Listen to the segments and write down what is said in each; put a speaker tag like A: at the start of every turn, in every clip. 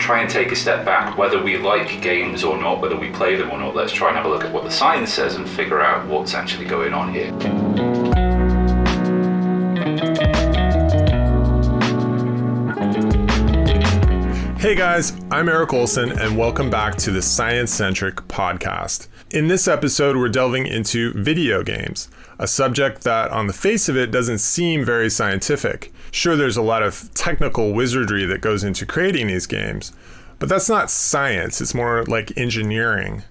A: try and take a step back, whether we like games or not, whether we play them or not. Let's try and have a look at what the science says and figure out what's actually going on here.
B: Hey guys, I'm Eric Olson and welcome back to the Science-Centric podcast. In this episode, we're delving into video games, a subject that on the face of it doesn't seem very scientific. Sure, there's a lot of technical wizardry that goes into creating these games, but that's not science, it's more like engineering.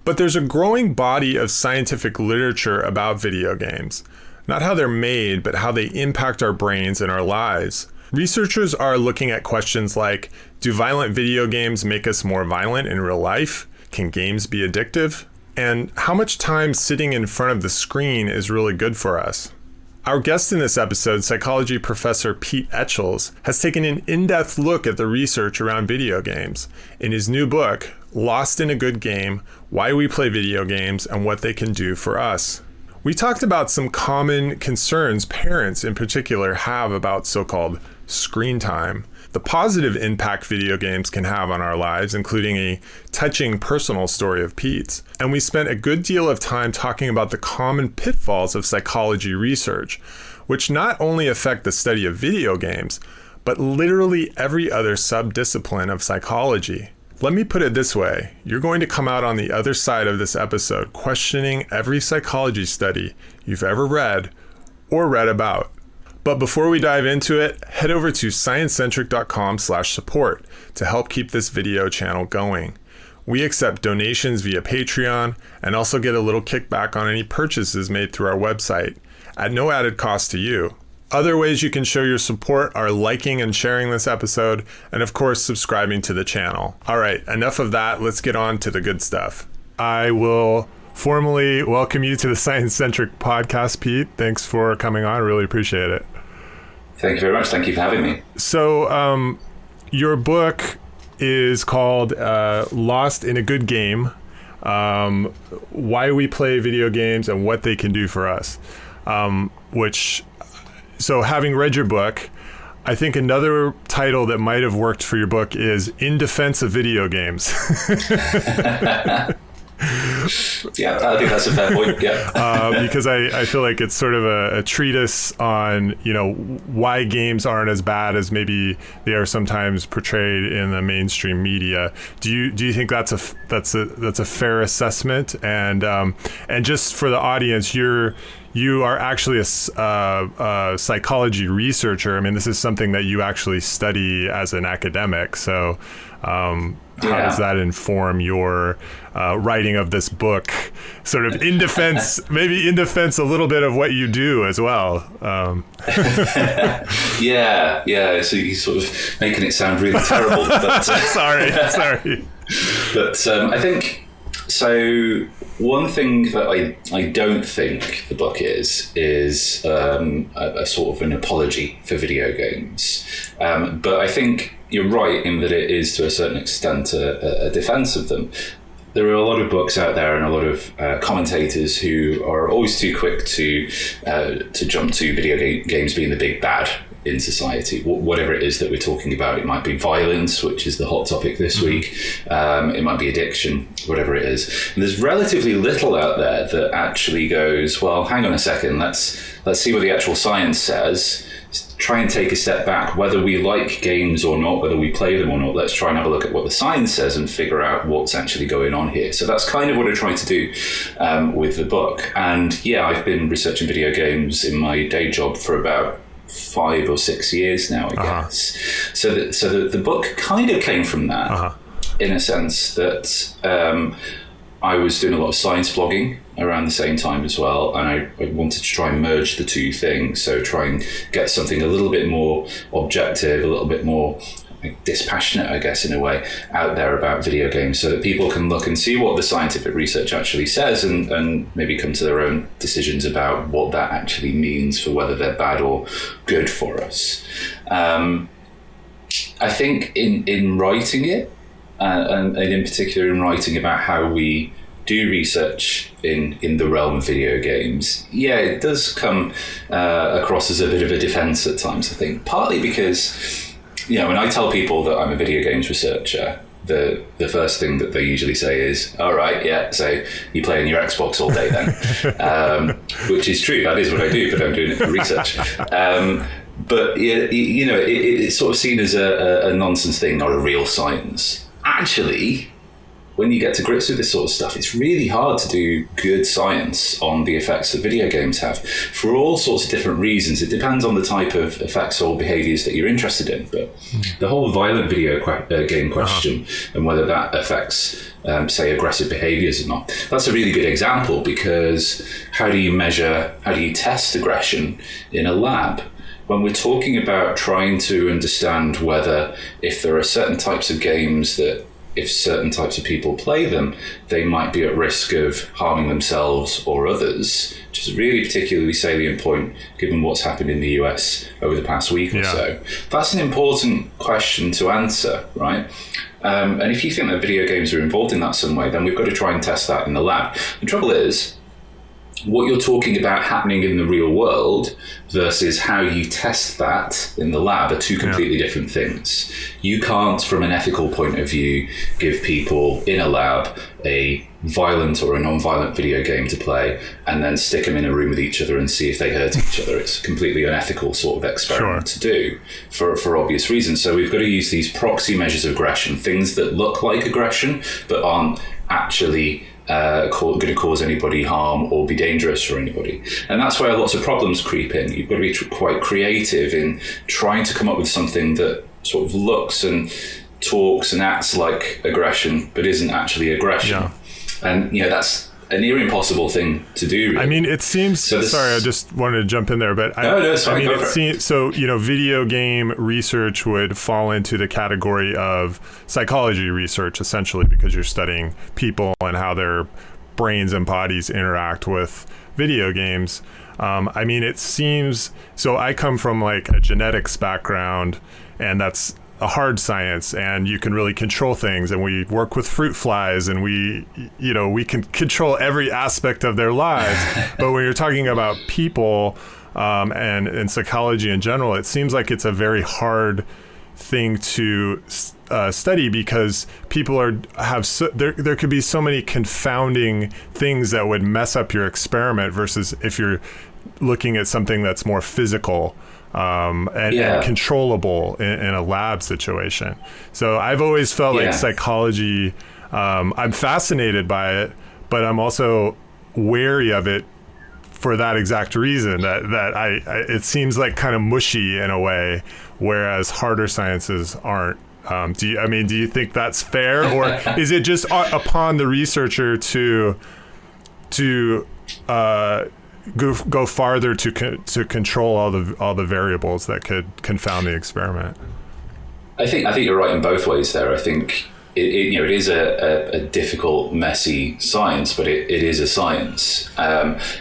B: But there's a growing body of scientific literature about video games. Not how they're made, but how they impact our brains and our lives. Researchers are looking at questions like, do violent video games make us more violent in real life? Can games be addictive? And how much time sitting in front of the screen is really good for us? Our guest in this episode, psychology professor Pete Etchells, has taken an in-depth look at the research around video games. In his new book, Lost in a Good Game, Why We Play Video Games and What They Can Do for Us. We talked about some common concerns parents in particular have about so-called screen time, the positive impact video games can have on our lives, including a touching personal story of Pete's. And we spent a good deal of time talking about the common pitfalls of psychology research, which not only affect the study of video games, but literally every other sub-discipline of psychology. Let me put it this way, you're going to come out on the other side of this episode questioning every psychology study you've ever read or read about. But before we dive into it, head over to sciencecentric.com/support to help keep this video channel going. We accept donations via Patreon and also get a little kickback on any purchases made through our website at no added cost to you. Other ways you can show your support are liking and sharing this episode, and of course, subscribing to the channel. All right, enough of that. Let's get on to the good stuff. I will formally welcome you to the Science-Centric podcast, Pete. Thanks for coming on. I really appreciate it.
A: Thank you very much. Thank you for having me.
B: So your book is called Lost in a Good Game, Why We Play Video Games and What They Can Do for Us. So having read your book, I think another title that might have worked for your book is In Defense of Video Games.
A: Yeah, I think that's a fair point. Yeah,
B: because I feel like it's sort of a treatise on why games aren't as bad as maybe they are sometimes portrayed in the mainstream media. Do you think that's a fair assessment? And just for the audience, you are actually a psychology researcher. I mean, this is something that you actually study as an academic. So how does that inform your writing of this book? Sort of in defense, maybe in defense a little bit of what you do as well.
A: Yeah. So you're sort of making it sound really terrible. But,
B: sorry.
A: But I think... So one thing that I don't think the book is a sort of an apology for video games. But I think you're right in that it is to a certain extent a defense of them. There are a lot of books out there and a lot of commentators who are always too quick to jump to video games being the big bad in society, whatever it is that we're talking about. It might be violence, which is the hot topic this week. It might be addiction, whatever it is. And there's relatively little out there that actually goes, well, hang on a second, let's see what the actual science says. Try and take a step back, whether we like games or not, whether we play them or not. Let's try and have a look at what the science says and figure out what's actually going on here. So that's kind of what I try to do with the book. And yeah, I've been researching video games in my day job for about 5 or 6 years now, I guess. So the book kind of came from that, in a sense that I was doing a lot of science blogging around the same time as well, and I wanted to try and merge the two things, so try and get something a little bit more objective, a little bit more dispassionate, I guess, in a way, out there about video games, so that people can look and see what the scientific research actually says and maybe come to their own decisions about what that actually means for whether they're bad or good for us. I think in writing it, and in particular in writing about how we do research in the realm of video games, yeah, it does come across as a bit of a defense at times, I think, partly because when I tell people that I'm a video games researcher, the first thing that they usually say is, all right, yeah, so you play on your Xbox all day then. Which is true, that is what I do, but I'm doing it for research. But it's sort of seen as a nonsense thing, not a real science. Actually, when you get to grips with this sort of stuff, it's really hard to do good science on the effects that video games have for all sorts of different reasons. It depends on the type of effects or behaviors that you're interested in. But the whole violent video game question and whether that affects, say, aggressive behaviors or not, that's a really good example, because how do you test aggression in a lab? When we're talking about trying to understand whether, if there are certain types of games that, if certain types of people play them, they might be at risk of harming themselves or others, which is a really particularly salient point given what's happened in the US over the past week or so. That's an important question to answer, right? And if you think that video games are involved in that some way, then we've got to try and test that in the lab. The trouble is, what you're talking about happening in the real world versus how you test that in the lab are two completely different things. You can't, from an ethical point of view, give people in a lab a violent or a non-violent video game to play and then stick them in a room with each other and see if they hurt each other. It's a completely unethical sort of experiment to do for obvious reasons. So we've got to use these proxy measures of aggression, things that look like aggression but aren't actually going to cause anybody harm or be dangerous for anybody. And that's where lots of problems creep in. You've got to be quite creative in trying to come up with something that sort of looks and talks and acts like aggression but isn't actually aggression. And that's a near impossible thing to do, really.
B: I mean, it seems, sorry, I just wanted to jump in there, but it seems, so, video game research would fall into the category of psychology research, essentially, because you're studying people and how their brains and bodies interact with video games. It seems, so I come from like a genetics background, and that's a hard science, and you can really control things, and we work with fruit flies, and we can control every aspect of their lives. But when you're talking about people and psychology in general, it seems like it's a very hard thing to study, because people there could be so many confounding things that would mess up your experiment versus if you're looking at something that's more physical and controllable in a lab situation. So I've always felt like psychology, I'm fascinated by it, but I'm also wary of it for that exact reason, that I it seems like kind of mushy in a way, whereas harder sciences aren't. Do you think that's fair, or is it just upon the researcher to go farther to control all the variables that could confound the experiment?
A: I think you're right in both ways there. I think it is a difficult, messy science, but it is a science.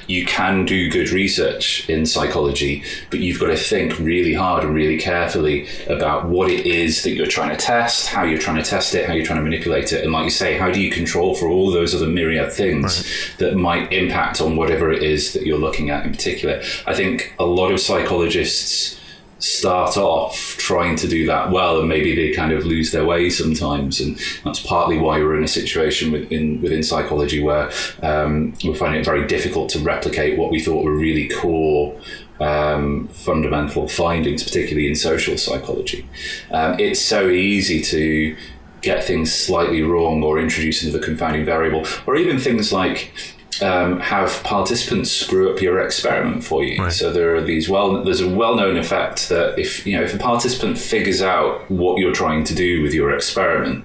A: You can do good research in psychology, but you've got to think really hard and really carefully about what it is that you're trying to test, how you're trying to test it, how you're trying to manipulate it, and like you say, how do you control for all those other myriad things that might impact on whatever it is that you're looking at in particular. I think a lot of psychologists start off trying to do that well, and maybe they kind of lose their way sometimes, and that's partly why we're in a situation within psychology where we're finding it very difficult to replicate what we thought were really core fundamental findings, particularly in social psychology. It's so easy to get things slightly wrong or introduce another confounding variable, or even things like have participants screw up your experiment for you. So there are there's a well-known effect that if a participant figures out what you're trying to do with your experiment,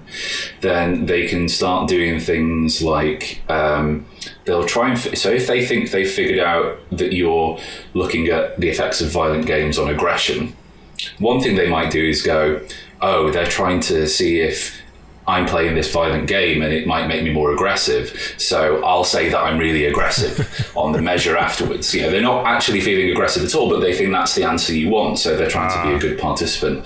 A: then they can start doing things like they'll try and so if they think they've figured out that you're looking at the effects of violent games on aggression, one thing they might do is go, oh, they're trying to see if I'm playing this violent game and it might make me more aggressive, so I'll say that I'm really aggressive on the measure afterwards. They're not actually feeling aggressive at all, but they think that's the answer you want, so they're trying to be a good participant.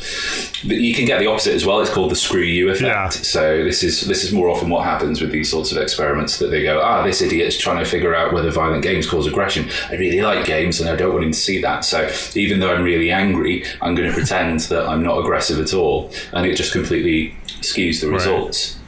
A: But you can get the opposite as well. It's called the screw you effect. Yeah. So this is more often what happens with these sorts of experiments, that they go, this idiot's trying to figure out whether violent games cause aggression. I really like games and I don't want him to see that, so even though I'm really angry, I'm going to pretend that I'm not aggressive at all, and it just completely skews the results.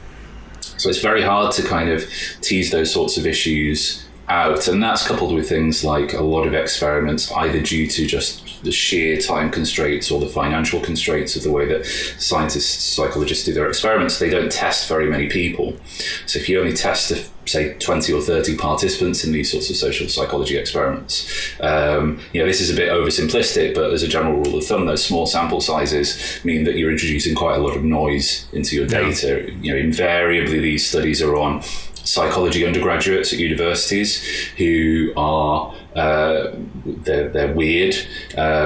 A: So it's very hard to kind of tease those sorts of issues out, and that's coupled with things like a lot of experiments, either due to just the sheer time constraints or the financial constraints of the way that scientists, psychologists do their experiments. They don't test very many people. So if you only test, say, 20 or 30 participants in these sorts of social psychology experiments, this is a bit oversimplistic, but as a general rule of thumb, those small sample sizes mean that you're introducing quite a lot of noise into your data. Invariably these studies are on psychology undergraduates at universities who are they're weird,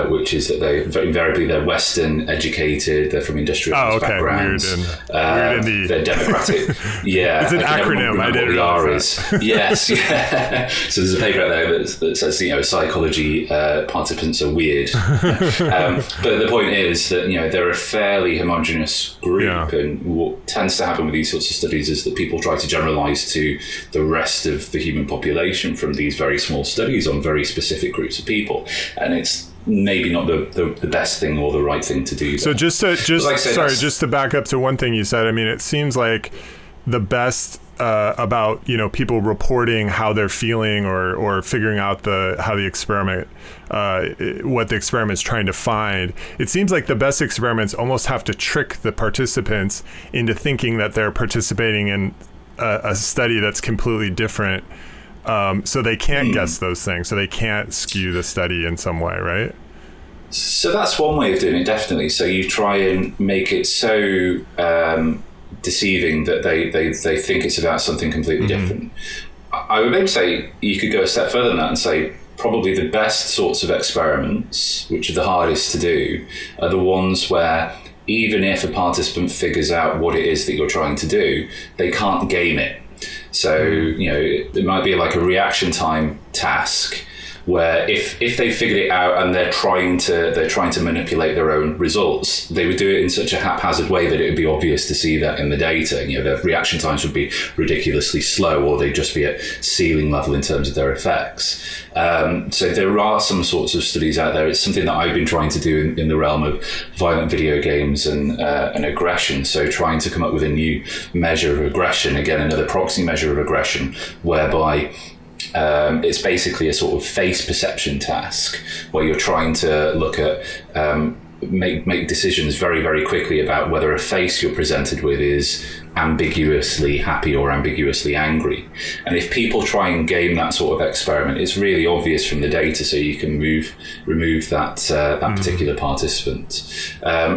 A: which is that they're Western educated, they're from industrial backgrounds, they're democratic. Yeah,
B: it's an acronym. I didn't realize that.
A: Yes, yeah. So there's a paper out there that says psychology participants are weird, but the point is that they're a fairly homogenous group, and what tends to happen with these sorts of studies is that people try to generalize to the rest of the human population from these very small studies on very specific groups of people, and it's maybe not the best thing or the right thing to do.
B: So just to back up to one thing you said, I mean, it seems like the best about people reporting how they're feeling or figuring out how the experiment what the experiment's trying to find, it seems like the best experiments almost have to trick the participants into thinking that they're participating in a study that's completely different. So they can't guess those things, so they can't skew the study in some way, right?
A: So that's one way of doing it, definitely. So you try and make it so deceiving that they think it's about something completely different. I would maybe say you could go a step further than that and say probably the best sorts of experiments, which are the hardest to do, are the ones where even if a participant figures out what it is that you're trying to do, they can't game it. So, it might be like a reaction time task where if they figured it out and they're trying to manipulate their own results, they would do it in such a haphazard way that it would be obvious to see that in the data. Their reaction times would be ridiculously slow, or they'd just be at ceiling level in terms of their effects. So there are some sorts of studies out there. It's something that I've been trying to do in the realm of violent video games and aggression. So trying to come up with a new measure of aggression, again, another proxy measure of aggression, whereby it's basically a sort of face perception task where you're trying to look at make decisions very, very quickly about whether a face you're presented with is ambiguously happy or ambiguously angry. And if people try and game that sort of experiment, it's really obvious from the data, so you can remove that particular participant.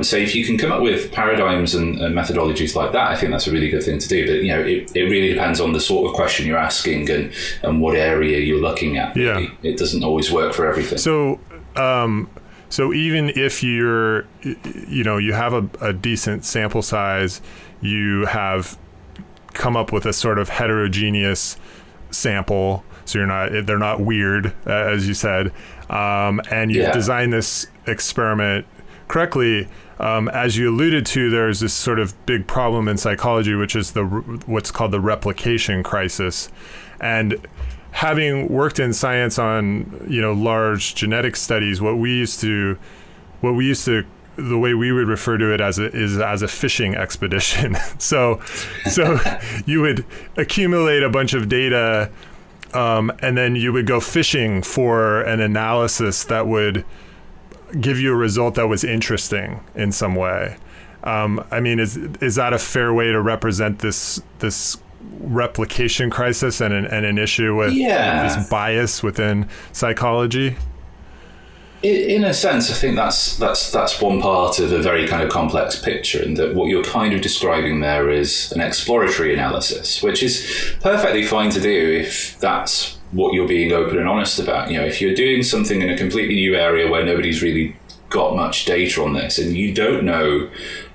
A: So if you can come up with paradigms and methodologies like that, I think that's a really good thing to do. But it really depends on the sort of question you're asking and what area you're looking at. Really. It doesn't always work for everything.
B: So even if you have a decent sample size, you have come up with a sort of heterogeneous sample, so they're not weird, as you said, and you've designed this experiment correctly. As you alluded to, there's this sort of big problem in psychology, which is what's called the replication crisis. And having worked in science on large genetic studies, the way we would refer to it as a fishing expedition. So you would accumulate a bunch of data, and then you would go fishing for an analysis that would give you a result that was interesting in some way. I mean, is that a fair way to represent this replication crisis and an issue with this bias within psychology?
A: In a sense, I think that's one part of a very kind of complex picture, and that what you're kind of describing there is an exploratory analysis, which is perfectly fine to do if that's what you're being open and honest about. If you're doing something in a completely new area where nobody's really got much data on this, and you don't know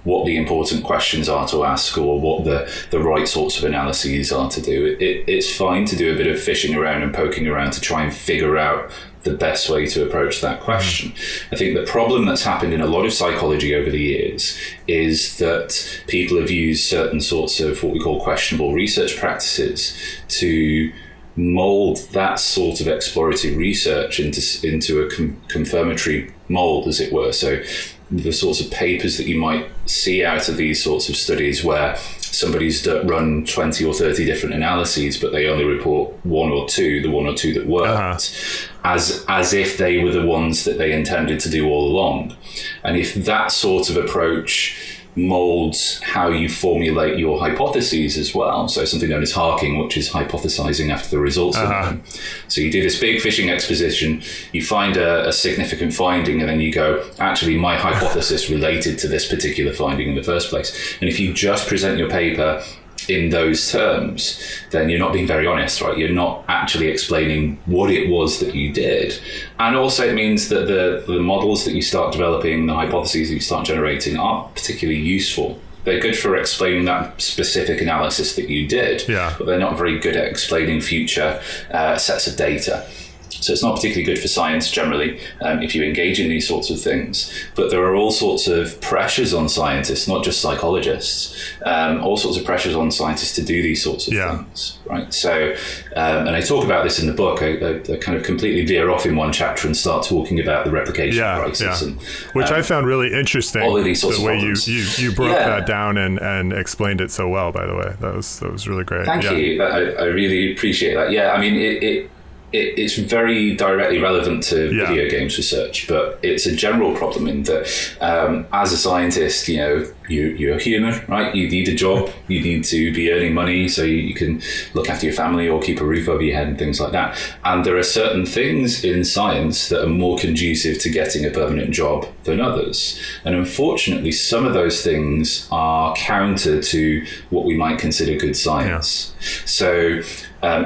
A: what the important questions are to ask or what the right sorts of analyses are to do. It's fine to do a bit of fishing around and poking around to try and figure out the best way to approach that question. I think the problem that's happened in a lot of psychology over the years is that people have used certain sorts of what we call questionable research practices to mold that sort of exploratory research into a confirmatory mold, as it were. So the sorts of papers that you might see out of these sorts of studies where somebody's run 20 or 30 different analyses, but they only report the one or two that worked, as if they were the ones that they intended to do all along. And if that sort of approach molds how you formulate your hypotheses as well, so something known as harking, which is hypothesizing after the results are known. So you do this big fishing exposition, you find a significant finding, and then you go, actually my hypothesis related to this particular finding in the first place. And if you just present your paper in those terms, then you're not being very honest, right? You're not actually explaining what it was that you did. And also it means that the models that you start developing, the hypotheses that you start generating aren't particularly useful. They're good for explaining that specific analysis that you did, but they're not very good at explaining future sets of data. So it's not particularly good for science generally if you engage in these sorts of things. But there are all sorts of pressures on scientists, not just psychologists, all sorts of pressures on scientists to do these sorts of things, right? So, and I talk about this in the book. I kind of completely veer off in one chapter and start talking about the replication crisis. And,
B: which I found really interesting,
A: all of these sorts
B: the
A: of
B: way
A: problems.
B: you broke that down and explained it so well, by the way. That was really great.
A: Thank you. I really appreciate that. Yeah, I mean, it's very directly relevant to video games research, but it's a general problem in that as a scientist, you're human, right? You need a job, you need to be earning money so you can look after your family or keep a roof over your head and things like that. And there are certain things in science that are more conducive to getting a permanent job than others. And unfortunately, some of those things are counter to what we might consider good science. So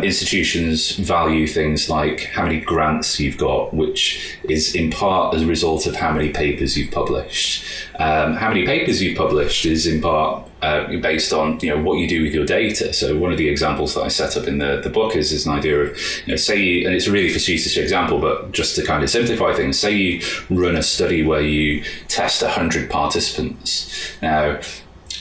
A: institutions value things like how many grants you've got, which is in part as a result of how many papers you've published. How many papers you've published is in part based on what you do with your data. So one of the examples that I set up in the book is an idea of say you, and it's a really facetious example, but just to kind of simplify things, say you run a study where you test 100 participants. Now,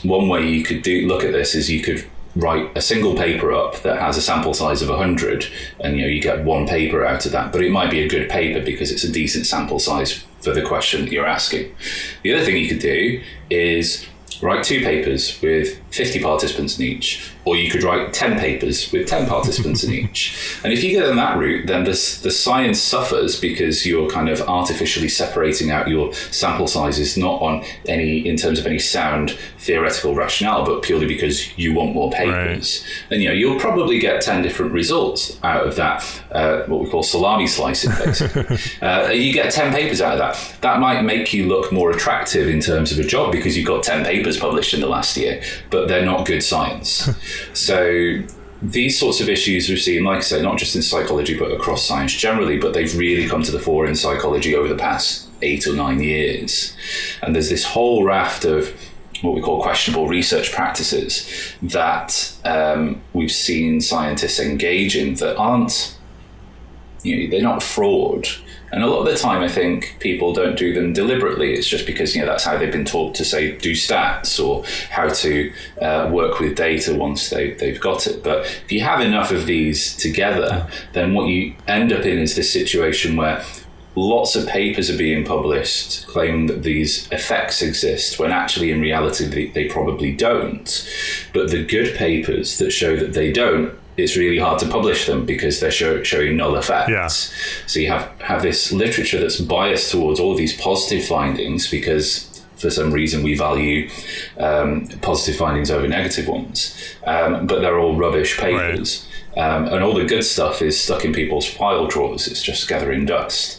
A: one way you could look at this is you could write a single paper up that has a sample size of 100, and you get one paper out of that, but it might be a good paper because it's a decent sample size for the question that you're asking. The other thing you could do is write 2 papers with 50 participants in each, or you could write 10 papers with 10 participants in each. And if you go down that route, then the science suffers because you're kind of artificially separating out your sample sizes, not in terms of any sound theoretical rationale, but purely because you want more papers. Right. And you'll probably get 10 different results out of that, what we call salami slicing, basically. You get 10 papers out of that. That might make you look more attractive in terms of a job because you've got 10 papers published in the last year, but they're not good science. So these sorts of issues we've seen, like I say, not just in psychology, but across science generally, but they've really come to the fore in psychology over the past 8 or 9 years. And there's this whole raft of what we call questionable research practices that we've seen scientists engage in that aren't, they're not fraud. And a lot of the time, I think people don't do them deliberately. It's just because that's how they've been taught to say do stats or how to work with data once they've got it. But if you have enough of these together, then what you end up in is this situation where lots of papers are being published claiming that these effects exist when actually in reality they probably don't. But the good papers that show that they don't, it's really hard to publish them because they're showing null effects. Yeah. So you have this literature that's biased towards all of these positive findings because for some reason we value positive findings over negative ones. But they're all rubbish papers. Right. And all the good stuff is stuck in people's file drawers. It's just gathering dust.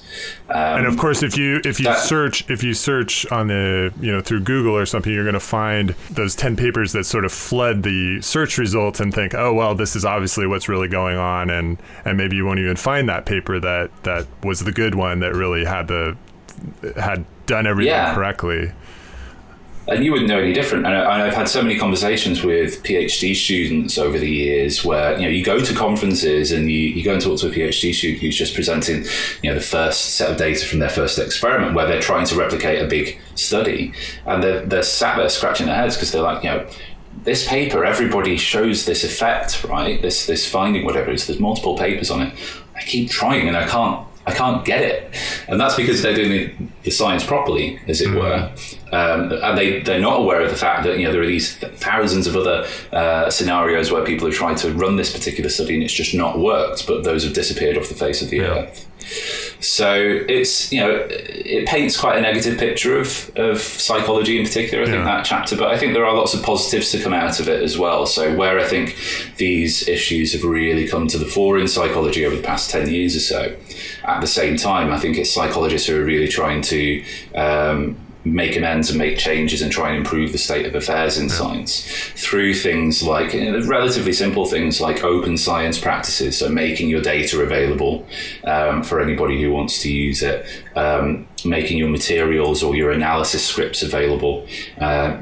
B: And of course, if you search on the through Google or something, you're going to find those 10 papers that sort of flood the search results and think, oh well, this is obviously what's really going on, and maybe you won't even find that paper that was the good one that really had done everything correctly.
A: And you wouldn't know any different. And I've had so many conversations with PhD students over the years where, you go to conferences and you go and talk to a PhD student who's just presenting, the first set of data from their first experiment where they're trying to replicate a big study. And they're sat there scratching their heads because they're like, this paper, everybody shows this effect, right? This finding, whatever it is, there's multiple papers on it. I keep trying and I can't get it. And that's because they're doing the science properly, as it were. And they're not aware of the fact that, there are these thousands of other scenarios where people have tried to run this particular study and it's just not worked, but those have disappeared off the face of the earth. So it's, it paints quite a negative picture of psychology in particular, I think, that chapter, but I think there are lots of positives to come out of it as well. So where I think these issues have really come to the fore in psychology over the past 10 years or so, at the same time, I think it's psychologists who are really trying to make amends and make changes and try and improve the state of affairs in science through things like relatively simple things like open science practices, so making your data available for anybody who wants to use it, making your materials or your analysis scripts available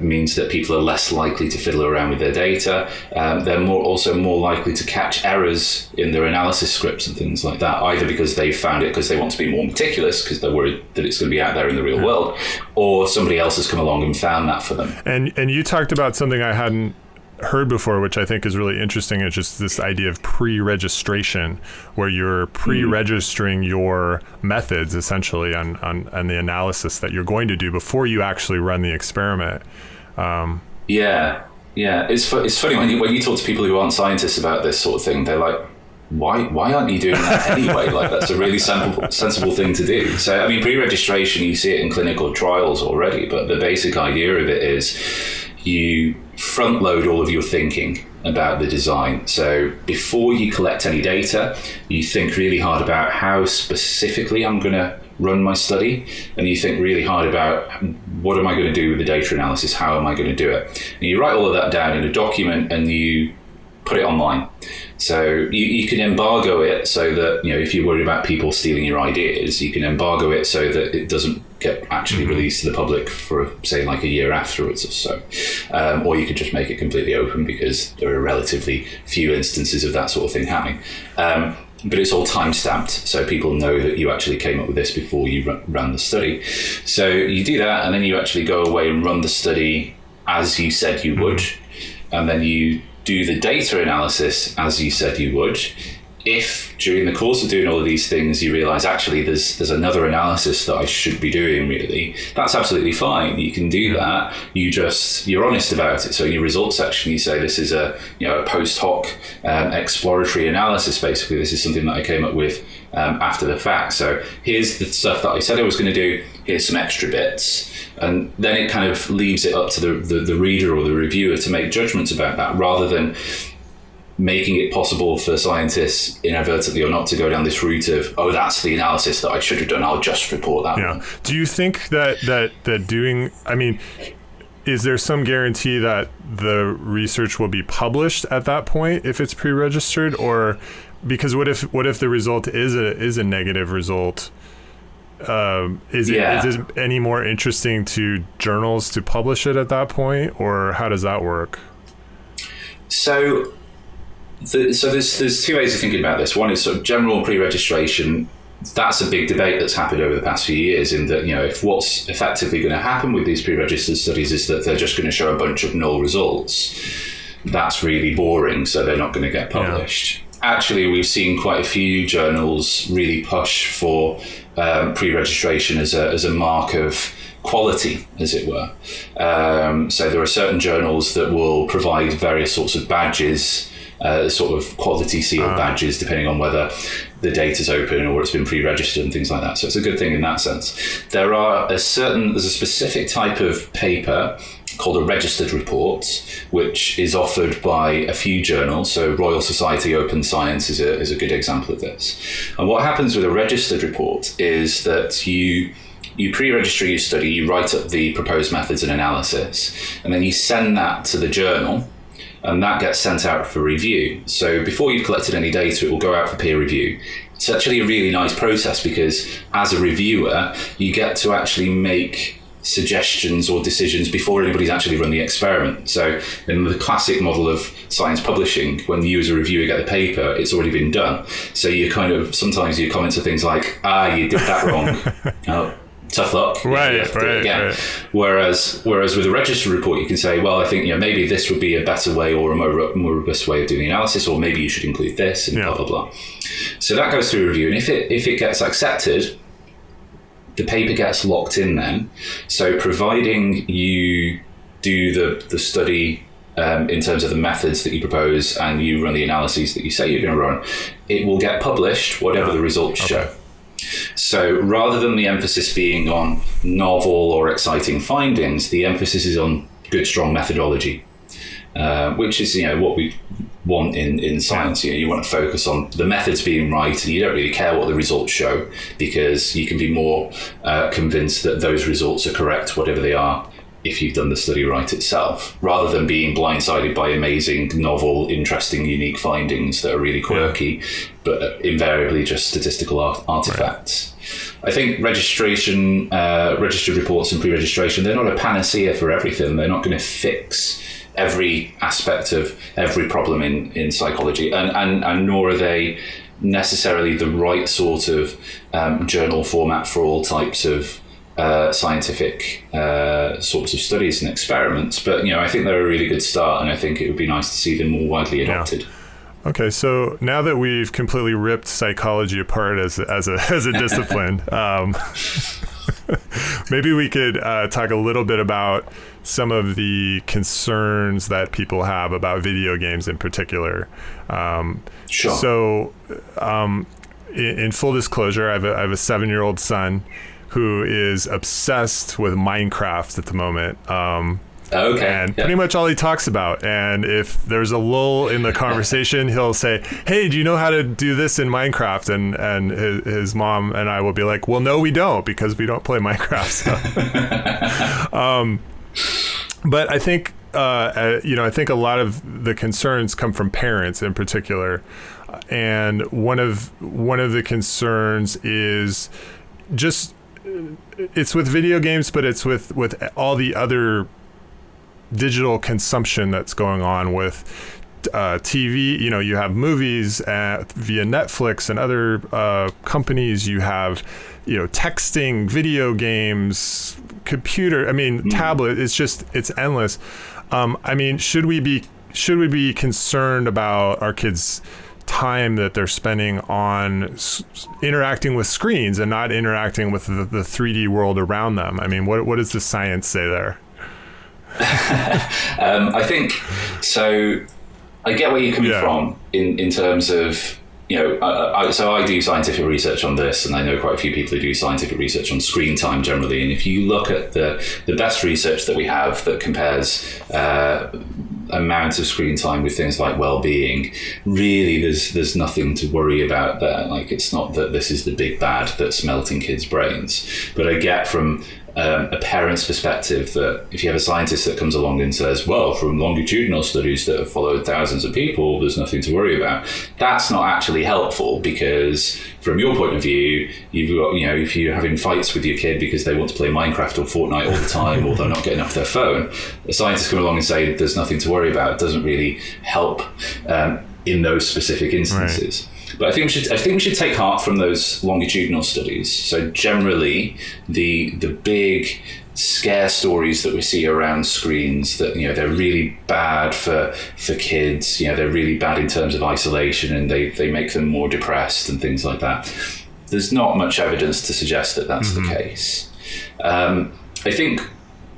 A: means that people are less likely to fiddle around with their data. They're also more likely to catch errors in their analysis scripts and things like that, either because they've found it because they want to be more meticulous because they're worried that it's going to be out there in the real world, or somebody else has come along and found that for them.
B: And you talked about something I hadn't heard before, which I think is really interesting. It's just this idea of pre-registration, where you're pre-registering your methods essentially on the analysis that you're going to do before you actually run the experiment.
A: Yeah. It's funny when you talk to people who aren't scientists about this sort of thing. They're like, why aren't you doing that anyway? Like, that's a really sensible thing to do. So, I mean, pre-registration, you see it in clinical trials already, but the basic idea of it is you front load all of your thinking about the design. So before you collect any data, you think really hard about how specifically I'm going to run my study, and you think really hard about what am I going to do with the data analysis, how am I going to do it. And you write all of that down in a document and you put it online. So you can embargo it so that, if you're worried about people stealing your ideas, you can embargo it so that it doesn't get actually released to the public for, say, like a year afterwards or so. Or you could just make it completely open because there are relatively few instances of that sort of thing happening. But it's all time-stamped, so people know that you actually came up with this before you ran the study. So you do that, and then you actually go away and run the study as you said you would, and then you do the data analysis as you said you would. If during the course of doing all of these things you realize actually there's another analysis that I should be doing, really, that's absolutely fine. You can do that. You're honest about it. So in your results section you say this is a post hoc exploratory analysis. Basically, this is something that I came up with after the fact. So here's the stuff that I said I was going to do. Here's some extra bits. And then it kind of leaves it up to the reader or the reviewer to make judgments about that, rather than making it possible for scientists, inadvertently or not, to go down this route of, that's the analysis that I should have done, I'll just report that one.
B: Do you think that doing, is there some guarantee that the research will be published at that point if it's pre-registered? Or because what if the result is a negative result? Is it any more interesting to journals to publish it at that point, or how does that work?
A: So there's two ways of thinking about this. One is sort of general pre-registration. That's a big debate that's happened over the past few years, in that, if what's effectively going to happen with these pre-registered studies is that they're just going to show a bunch of null results, that's really boring, so they're not going to get published. Actually, we've seen quite a few journals really push for pre-registration as a mark of quality, as it were. So there are certain journals that will provide various sorts of badges, sort of quality sealed badges, depending on whether the data's open or it's been pre-registered and things like that. So it's a good thing in that sense. There's a specific type of paper called a registered report, which is offered by a few journals. So Royal Society Open Science is a good example of this. And what happens with a registered report is that you pre-register your study, you write up the proposed methods and analysis, and then you send that to the journal, and that gets sent out for review. So before you've collected any data, it will go out for peer review. It's actually a really nice process because as a reviewer, you get to actually make suggestions or decisions before anybody's actually run the experiment. So in the classic model of science publishing, when you as a reviewer get the paper, it's already been done. So you kind of, sometimes your comments are things like, you did that wrong. Oh, tough luck.
B: Right.
A: Whereas with a registered report, you can say, well, I think maybe this would be a better way or a more robust way of doing the analysis, or maybe you should include this, and blah blah blah. So that goes through review, and if it gets accepted, the paper gets locked in then. So providing you do the study in terms of the methods that you propose, and you run the analyses that you say you're going to run, it will get published, whatever the results show. So rather than the emphasis being on novel or exciting findings, the emphasis is on good, strong methodology, which is what we want in science. You want to focus on the methods being right, and you don't really care what the results show, because you can be more convinced that those results are correct, whatever they are, if you've done the study right itself, rather than being blindsided by amazing, novel, interesting, unique findings that are really quirky, but invariably just statistical artifacts. Right. I think registration, registered reports and pre-registration, they're not a panacea for everything. They're not going to fix every aspect of every problem in psychology, and nor are they necessarily the right sort of journal format for all types of scientific sorts of studies and experiments. But I think they're a really good start, and I think it would be nice to see them more widely adopted.
B: Okay, so now that we've completely ripped psychology apart as a discipline, maybe we could talk a little bit about some of the concerns that people have about video games in particular.
A: Sure.
B: So, in full disclosure, I have a 7-year-old son who is obsessed with Minecraft at the moment.
A: Okay.
B: And pretty much all he talks about. And if there's a lull in the conversation, he'll say, "Hey, do you know how to do this in Minecraft?" And his mom and I will be like, "Well, no, we don't, because we don't play Minecraft." So. But I think, I think a lot of the concerns come from parents in particular. And one of the concerns is just, it's with video games, but it's with all the other digital consumption that's going on with TV. You have movies via Netflix and other companies. You have, texting, video games, computer. Tablet. It's endless. Should we be concerned about our kids' time that they're spending on interacting with screens and not interacting with the 3D world around them? What does the science say there?
A: I think so. I get where you're coming from in terms of, so I do scientific research on this, and I know quite a few people who do scientific research on screen time generally. And if you look at the best research that we have that compares amount of screen time with things like well-being, really there's nothing to worry about there. Like, it's not that this is the big bad that's melting kids' brains. But I get from a parent's perspective that if you have a scientist that comes along and says, well, from longitudinal studies that have followed thousands of people, there's nothing to worry about, that's not actually helpful, because from your point of view, you've got, if you're having fights with your kid because they want to play Minecraft or Fortnite all the time, or they're not getting off their phone, a scientist come along and say there's nothing to worry about, it doesn't really help in those specific instances. Right. But I think we should take heart from those longitudinal studies. So generally, the big scare stories that we see around screens, that they're really bad for kids, they're really bad in terms of isolation, and they make them more depressed and things like that. There's not much evidence to suggest that that's the case. I think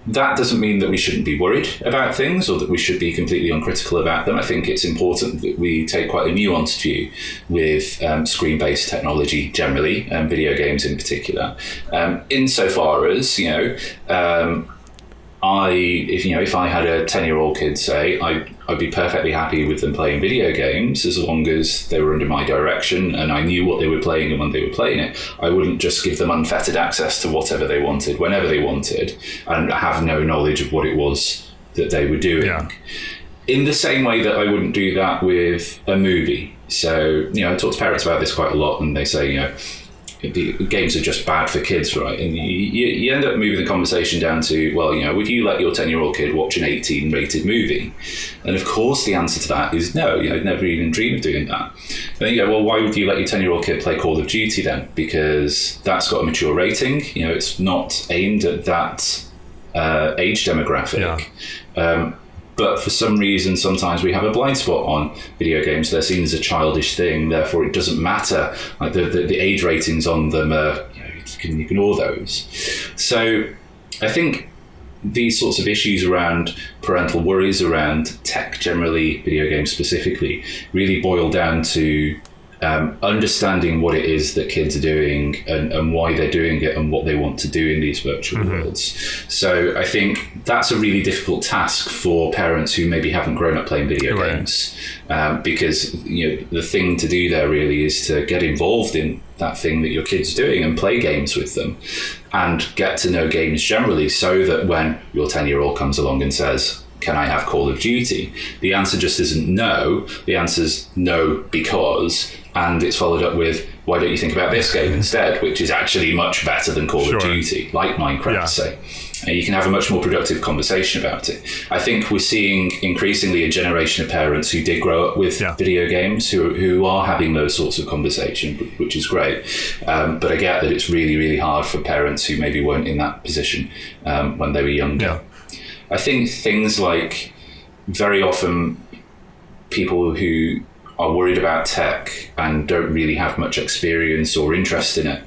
A: that doesn't mean that we shouldn't be worried about things, or that we should be completely uncritical about them. I think it's important that we take quite a nuanced view with screen-based technology generally, and video games in particular. Insofar as, if I had a 10-year-old kid, say, I'd be perfectly happy with them playing video games as long as they were under my direction and I knew what they were playing and when they were playing it. I wouldn't just give them unfettered access to whatever they wanted, whenever they wanted, and have no knowledge of what it was that they were doing. Yeah. In the same way that I wouldn't do that with a movie. So, I talk to parents about this quite a lot, and they say, the games are just bad for kids, right? And you end up moving the conversation down to, well, would you let your 10-year-old kid watch an 18-rated movie? And of course the answer to that is no. I'd never even dream of doing that. Then you go, well, why would you let your 10-year-old kid play Call of Duty then? Because that's got a mature rating. It's not aimed at that age demographic. Yeah. But for some reason, sometimes we have a blind spot on video games. They're seen as a childish thing, therefore it doesn't matter. Like the age ratings on them, you can ignore those. So I think these sorts of issues around parental worries around tech generally, video games specifically, really boil down to understanding what it is that kids are doing and why they're doing it and what they want to do in these virtual worlds. So I think that's a really difficult task for parents who maybe haven't grown up playing video games, because the thing to do there really is to get involved in that thing that your kid's doing and play games with them and get to know games generally, so that when your 10-year-old comes along and says, can I have Call of Duty? The answer just isn't no. The answer's no because, and it's followed up with, why don't you think about this game instead, which is actually much better than Call of Duty, like Minecraft, say. And you can have a much more productive conversation about it. I think we're seeing increasingly a generation of parents who did grow up with video games who are having those sorts of conversations, which is great. But I get that it's really, really hard for parents who maybe weren't in that position when they were younger. Yeah. I think things like, very often people who are worried about tech and don't really have much experience or interest in it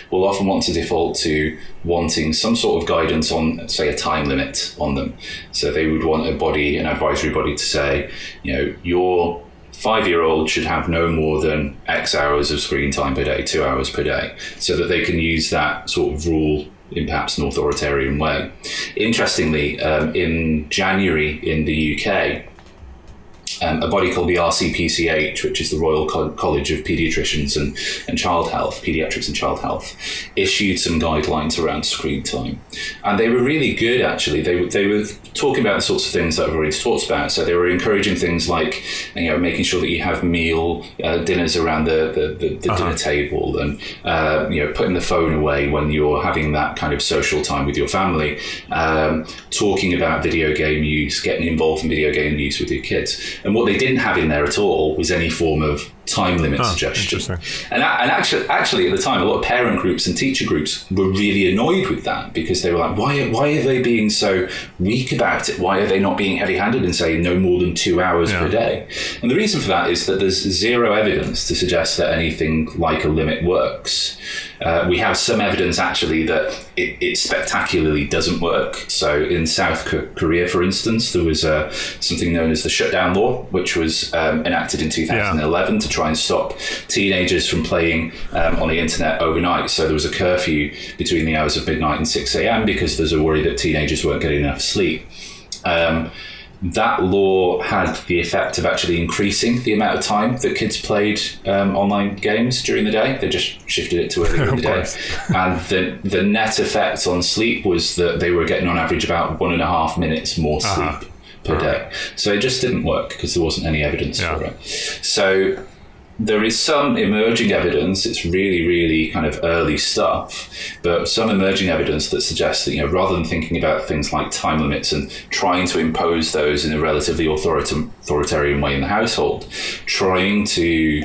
A: will often want to default to wanting some sort of guidance on, say, a time limit on them. So they would want an advisory body to say, your 5-year-old should have no more than X hours of screen time per day, 2 hours per day, so that they can use that sort of rule in perhaps an authoritarian way. Interestingly, in January in the UK, a body called the RCPCH, which is the Royal College of Paediatricians and Child Health, Paediatrics and Child Health, issued some guidelines around screen time. And they were really good, actually. They were talking about the sorts of things that I've already talked about. So they were encouraging things like, making sure that you have dinners around the dinner table, and putting the phone away when you're having that kind of social time with your family, talking about video game use, getting involved in video game use with your kids. And what they didn't have in there at all was any form of time limit suggestion. And actually, at the time, a lot of parent groups and teacher groups were really annoyed with that, because they were like, why are they being so weak about it? Why are they not being heavy-handed and saying no more than 2 hours per day? And the reason for that is that there's zero evidence to suggest that anything like a limit works. We have some evidence, actually, that it spectacularly doesn't work. So in South Korea, for instance, there was something known as the shutdown law, which was enacted in 2011 to try and stop teenagers from playing on the internet overnight. So there was a curfew between the hours of midnight and 6 a.m. because there's a worry that teenagers weren't getting enough sleep. That law had the effect of actually increasing the amount of time that kids played online games during the day. They just shifted it to earlier in the day. And the net effect on sleep was that they were getting on average about 1.5 minutes more sleep per day. So it just didn't work because there wasn't any evidence for it. So there is some emerging evidence. It's really, really kind of early stuff, but some emerging evidence that suggests that, rather than thinking about things like time limits and trying to impose those in a relatively authoritarian way in the household, trying to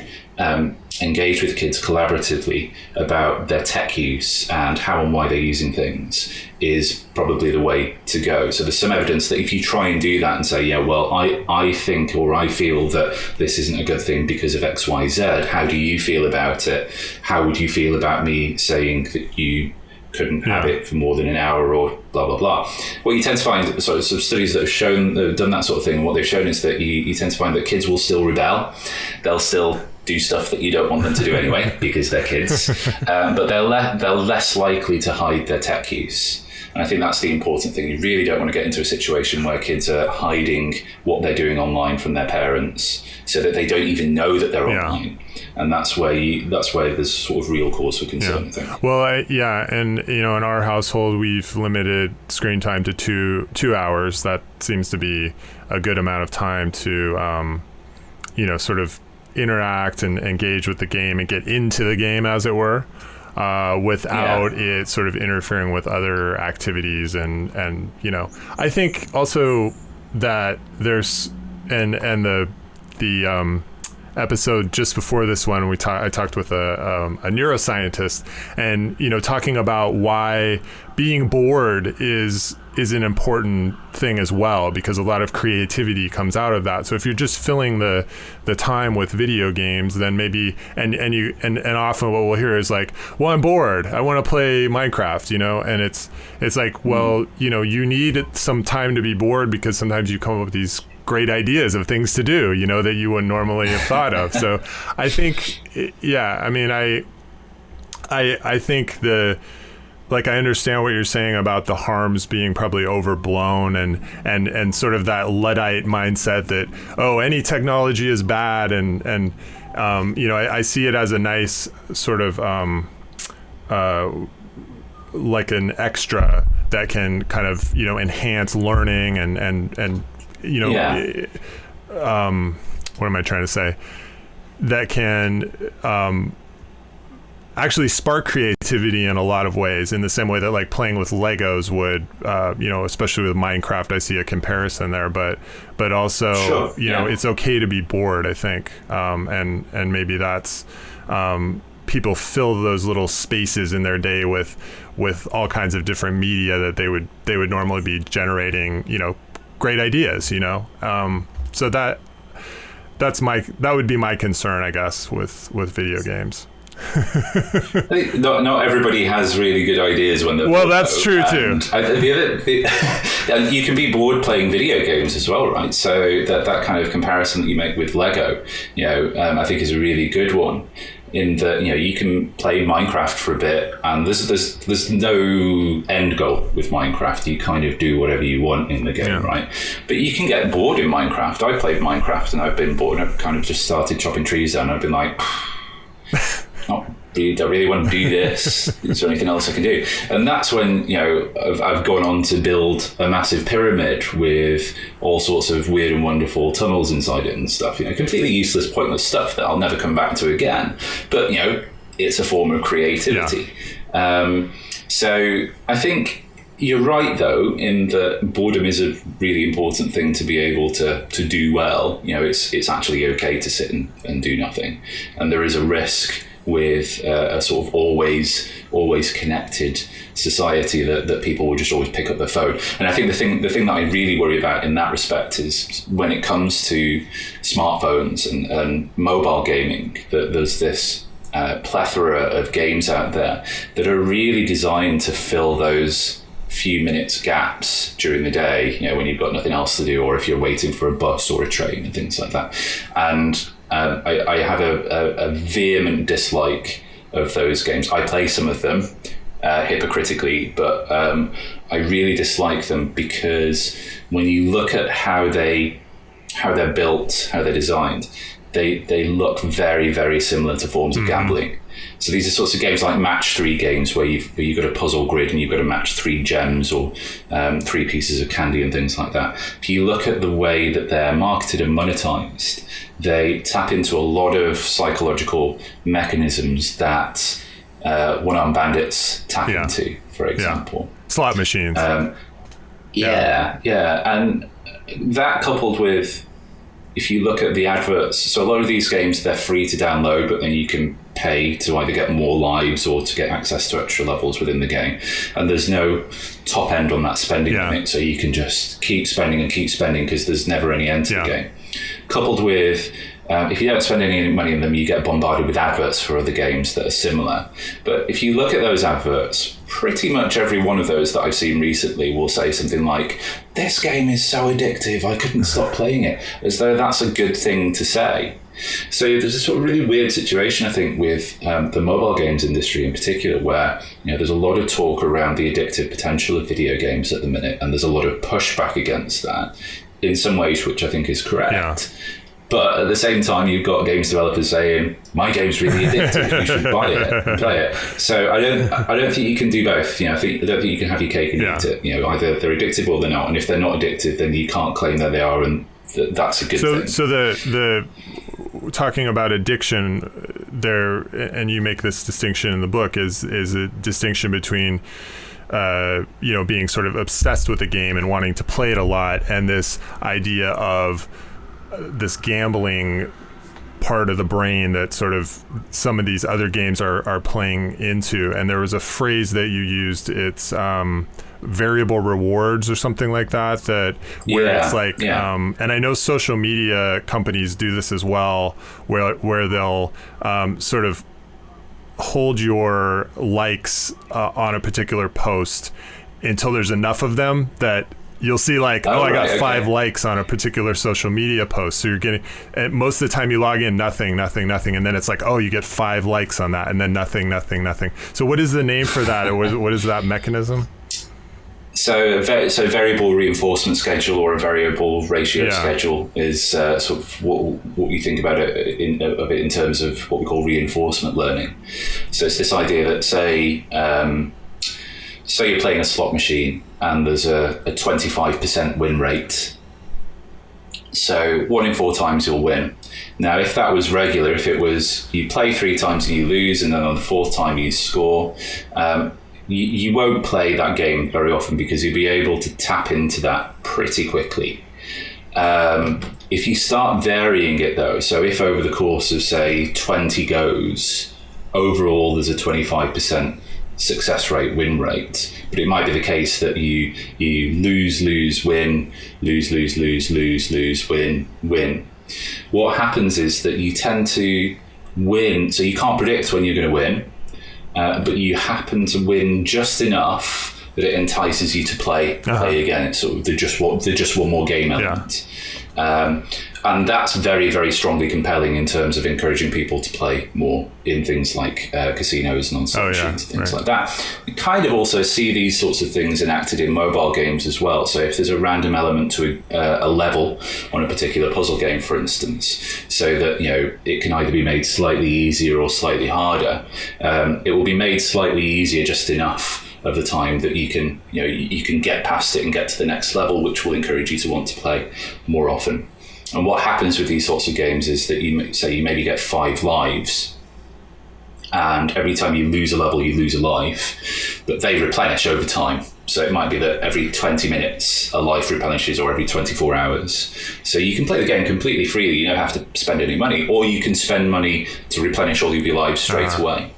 A: engage with kids collaboratively about their tech use and how and why they're using things is probably the way to go. So there's some evidence that if you try and do that and say, I think or I feel that this isn't a good thing because of X, Y, Z, how do you feel about it? How would you feel about me saying that you couldn't have it for more than an hour or blah, blah, blah? What you tend to find, some studies that have done that sort of thing, and what they've shown is that you tend to find that kids will still rebel. They'll still do stuff that you don't want them to do anyway because they're kids, but they're less likely to hide their tech use. And I think that's the important thing. You really don't want to get into a situation where kids are hiding what they're doing online from their parents so that they don't even know that they're online. And that's where there's sort of real cause for concern, I think.
B: Well, and in our household, we've limited screen time to two hours. That seems to be a good amount of time to, sort of interact and engage with the game and get into the game, as it were, without it sort of interfering with other activities. And you know, I think also that there's and the episode just before this one, I talked with a neuroscientist, and you know, talking about why being bored is an important thing as well, because a lot of creativity comes out of that. So if you're just filling the time with video games, then maybe and often what we'll hear is like, well, I'm bored, I want to play Minecraft, you know, and it's like, well, you know, you need some time to be bored, because sometimes you come up with these great ideas of things to do, you know, that you wouldn't normally have thought of. So I think, yeah, I mean, I think like, I understand what you're saying about the harms being probably overblown and sort of that Luddite mindset that, oh, any technology is bad. And you know, I see it as a nice sort of like an extra that can kind of, you know, enhance learning and you know, what am I trying to say? That can actually spark creativity in a lot of ways, in the same way that like playing with Legos would, you know, especially with Minecraft, I see a comparison there, but also, you know, it's okay to be bored, I think. And maybe that's, people fill those little spaces in their day with all kinds of different media that they would normally be generating, you know, great ideas, you know. So that would be my concern, I guess, with video games.
A: I think not everybody has really good ideas when they're
B: well,
A: bored,
B: that's true too.
A: And you can be bored playing video games as well, right? So that kind of comparison that you make with Lego, you know, I think is a really good one. In that, you know, you can play Minecraft for a bit, and there's no end goal with Minecraft. You kind of do whatever you want in the game, right? But you can get bored in Minecraft. I played Minecraft and I've been bored. I've kind of just started chopping trees down. I've been like, I really want to do this. Is there anything else I can do? And that's when, you know, I've gone on to build a massive pyramid with all sorts of weird and wonderful tunnels inside it and stuff. You know, completely useless, pointless stuff that I'll never come back to again. But, you know, it's a form of creativity. Yeah. So I think you're right, though, in that boredom is a really important thing to be able to do well. You know, it's actually okay to sit and do nothing. And there is a risk with a sort of always connected society that people will just always pick up their phone. And I think the thing that I really worry about in that respect is when it comes to smartphones and mobile gaming, that there's this plethora of games out there that are really designed to fill those few minutes gaps during the day, you know, when you've got nothing else to do, or if you're waiting for a bus or a train and things like that. And I have a vehement dislike of those games. I play some of them hypocritically, but I really dislike them because when you look at how they're built, how they're designed, they look very, very similar to forms of gambling. So these are sorts of games like match 3 games where you've got a puzzle grid and you've got to match 3 gems or 3 pieces of candy and things like that. If you look at the way that they're marketed and monetized, they tap into a lot of psychological mechanisms that one-armed bandits tap into, for example.
B: Slot machines.
A: And that coupled with, if you look at the adverts, so a lot of these games, they're free to download, but then you can pay to either get more lives or to get access to extra levels within the game. And there's no top end on that spending limit, so you can just keep spending because there's never any end to the game. Coupled with, if you don't spend any money in them, you get bombarded with adverts for other games that are similar. But if you look at those adverts, pretty much every one of those that I've seen recently will say something like, this game is so addictive, I couldn't stop playing it, as though that's a good thing to say. So there's a sort of really weird situation, I think, with the mobile games industry in particular, where, you know, there's a lot of talk around the addictive potential of video games at the minute, and there's a lot of pushback against that in some ways, which I think is correct. Yeah. But at the same time, you've got games developers saying, my game's really addictive, you should buy it and play it. So I don't think you can do both. You know, I don't think you can have your cake and eat it. You know, either they're addictive or they're not. And if they're not addictive, then you can't claim that they are, and that's a good thing. So
B: talking about addiction there, and you make this distinction in the book, is a distinction between being sort of obsessed with a game and wanting to play it a lot, and this idea of this gambling part of the brain that sort of some of these other games are playing into. And there was a phrase that you used, it's variable rewards or something like that, where it's like, and I know social media companies do this as well, where they'll sort of hold your likes on a particular post until there's enough of them that you'll see like, I got 5 likes on a particular social media post. So you're getting, and most of the time you log in, nothing. And then it's like, you get 5 likes on that, and then nothing. So what is the name for that? Or what is that mechanism?
A: So variable reinforcement schedule, or a variable ratio schedule, is sort of what we think about it in terms of what we call reinforcement learning. So it's this idea that say you're playing a slot machine and there's a 25% win rate. So 1 in 4 times you'll win. Now, if that was regular, if it was you play 3 times and you lose, and then on the 4th time you score, you won't play that game very often, because you'll be able to tap into that pretty quickly. If you start varying it though, so if over the course of say 20 goes, overall there's a 25% success rate, win rate, but it might be the case that you lose, win, lose, win. What happens is that you tend to win, so you can't predict when you're going to win, but you happen to win just enough that it entices you to play again. It's sort of the just one more game element. And that's very, very strongly compelling in terms of encouraging people to play more in things like casinos and on-slot machines, things like that. You kind of also see these sorts of things enacted in mobile games as well. So if there's a random element to a level on a particular puzzle game, for instance, so that it can either be made slightly easier or slightly harder, it will be made slightly easier just enough of the time that you can get past it and get to the next level, which will encourage you to want to play more often. And what happens with these sorts of games is that you maybe get 5 lives, and every time you lose a level, you lose a life, but they replenish over time. So it might be that every 20 minutes a life replenishes, or every 24 hours. So you can play the game completely freely. You don't have to spend any money, or you can spend money to replenish all of your lives straight away.